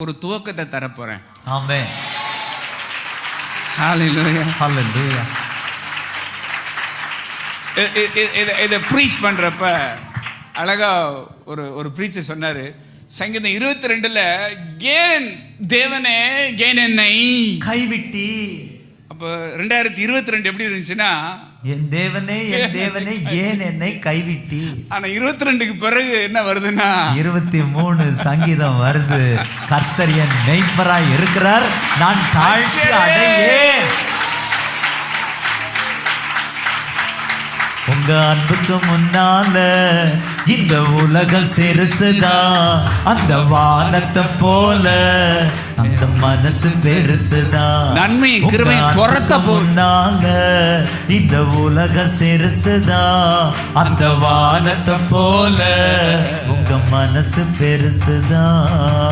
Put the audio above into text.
ஒரு துவக்கத்தை தரப்போறேன். ஆமென். ஹalleluya. ஹalleluya. இதை ப்ரீச் பண்றப்ப அழகா ஒரு ப்ரீச்சர் சொன்னாரு, சங்கீதம் 22ல ஏன் தேவனே ஏன் என்னை கைவிட்டி. அப்போ 2022 எப்படி இருந்துச்சுன்னா, என் தேவனே ஏன் என்னை கைவிட்டி. ஆனா 22க்கு பிறகு என்ன வருதுன்னா 23 சங்கீதம் வருது. கர்த்தர் என் மெய்ப்பராய் இருக்கிறார், நான் தாழ்ச்சி அடையேன். உங்க அன்புக்கு முன்னால இந்த உலகம் சிறுசுதான், அந்த வானத்தை போல அந்த மனசு பெருசுதான். நன்மையும் கிருபையும் துரத்த முன்னால இந்த உலகம் சிறுசுதான், அந்த வானத்தை போல உங்க மனசு பெருசுதான்.